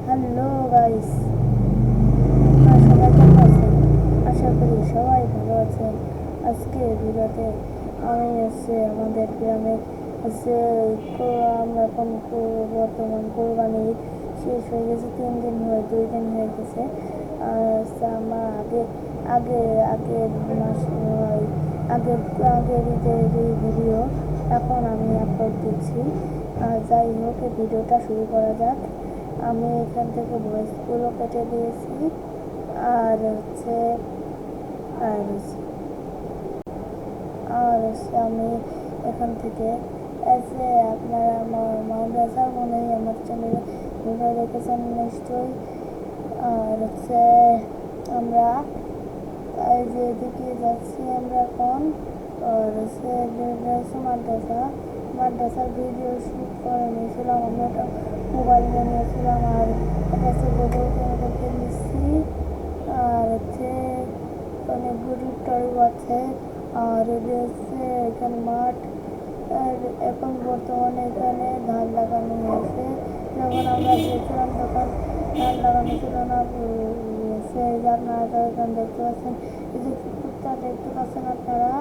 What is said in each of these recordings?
Hello guys, সবাই কেমন আছেন? আশা করি সবাই ভালো আছেন। আজকে ভিডিওতে আমি আমাদের গ্রামে আমরা এখন বর্তমান কোরবানি শেষ হয়ে গেছে, 3 দিন হয়ে 2 দিন হয়ে গেছে। আর আমরা আগে আগের মাস আগের ঈদের এই ভিডিও এখন আমি আপলোড দিচ্ছি। যাই হোক, এই ভিডিওটা শুরু করা যাক। আমি এখান থেকে ভয়েসগুলো কেটে দিয়েছি। আর হচ্ছে আর হচ্ছে আর হচ্ছে আমি এখান থেকে আপনারা আমার মাদ্রাসা মনে হয় আমার চ্যানেলে ভিডিও দেখেছেন নিশ্চয়ই। আর হচ্ছে আমরা এই যে এদিকে যাচ্ছি আমরা এখন। আর হচ্ছে মাদ্রাসার ভিডিও শুট করে নিয়েছিলাম, আমি একটা মোবাইল নিয়ে নিয়েছিলাম। আর এটা হচ্ছে ভিডিও করতে নিচ্ছি। আর হচ্ছে অনেক গরিব টরিব আছে। আর এটি হচ্ছে এখানে মাঠ। আর এখন বর্তমানে এখানে ধান লাগানো হয়েছে। যখন আমরা গিয়েছিলাম তখন ধান লাগানো ছিল না। আপনারা এখানে দেখতে পাচ্ছেন, এই যে কুকুরটা দেখতে পাচ্ছেন আপনারা।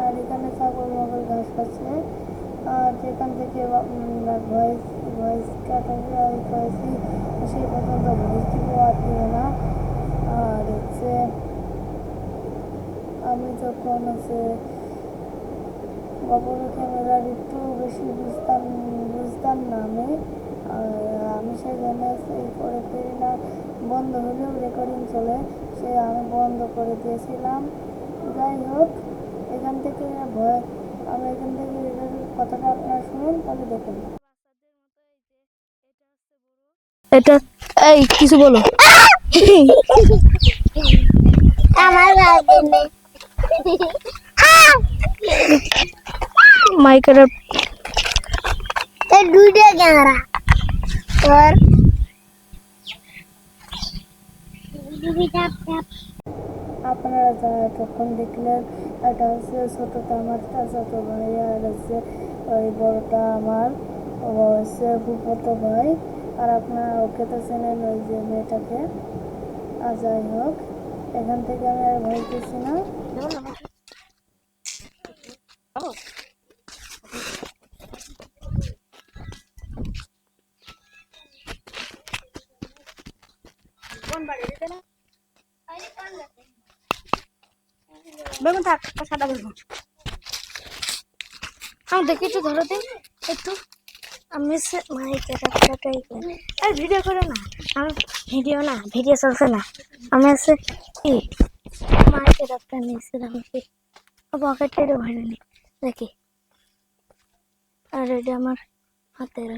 আর এখানে ছাগল মগল ঘাস খাচ্ছে। আর যেখান থেকে ভয়েস কাটা করেছি সেই পর্যন্ত ভয়েস দিব আর দিব না। আর হচ্ছে আমি যখন গোপনে ক্যামেরার একটু বেশি বুঝতাম না আমি সেজন্য করে ফেরি না। বন্ধ হলেও রেকর্ডিং চলে, আমি বন্ধ করে দিয়েছিলাম। যাই হোক, এখান থেকে আমি এখান থেকে কথাটা আপনারা শুনুন, তাহলে দেখুন। এটা এই কিছু বলো। আমার মাইকের দুইটা ক্যামেরা তোর আপনারা যারা এতক্ষণ দেখলেন, এটা হচ্ছে ছোটটা আমার চাচাতো ভাই, আর হচ্ছে ওই বড়টা আমার হচ্ছে ফুফাতো ভাই। আর আপনারা ওকে তো চেনেন, ওই যে মেয়েটাকে। আর যাই হোক, এখান থেকে আমি আর ভয় দিচ্ছি না। বেগুন থাক, সাদা বেগুন আমি দেখি একটু ধরো দিন একটু। আমি ভিডিও করে না, আমি ভিডিও চলছে না। আমি কি মাইকের একটা নিয়েছিলাম কি পকেটেরও ভরেনি দেখি। আর এটা আমার হাতের।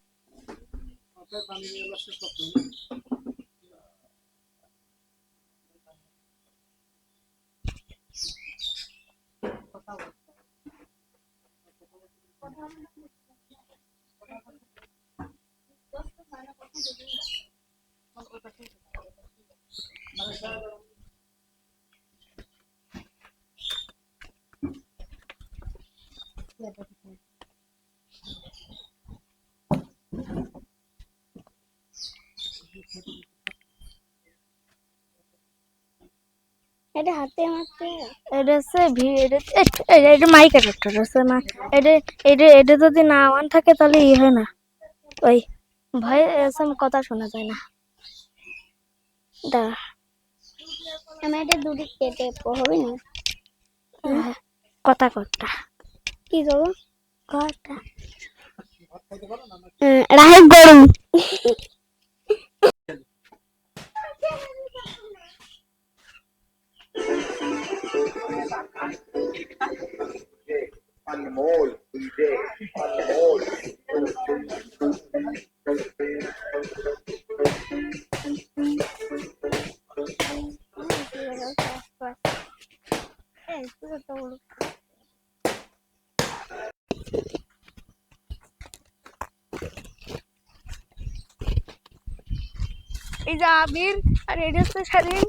এটা হাতে মারতে এটা এটা মাইকের একটা না। এটা যদি না অন থাকে তাহলে হয় না, ওই ভয় কথা শোনা যায় না। দাঁড়া, আমি এটা দুটি কেটে হবে না। কথা কি করবো কথা রাহে গরু। अनमोल अनमोल এই যে আবির আর এটা হচ্ছে স্বাধীন।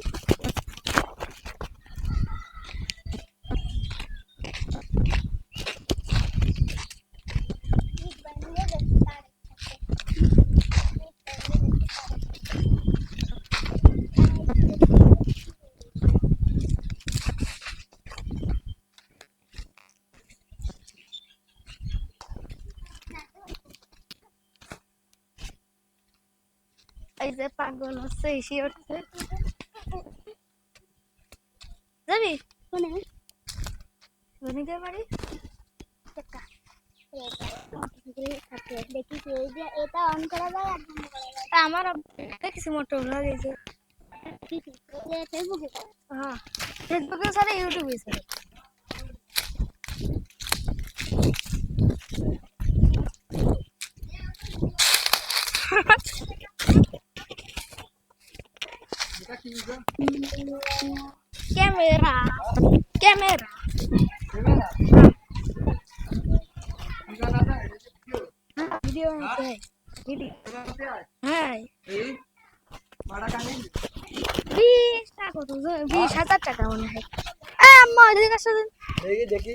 এই যে পাগল হচ্ছে এসে উঠছে যাবি কোনে রনিদের বাড়ি দেখি এটা অন করা যায় আর বন্ধ করা যায় আমার দেখছি মোটর লাগিয়েছে ফেসবুকে হ্যাঁ ফেসবুকে সারা ইউটিউবে সারা कैमरा कैमरा वीडियो है वीडियो हाय 20 টাকা তো 20,000 টাকা মনে হয় আম্মা দেখি দেখি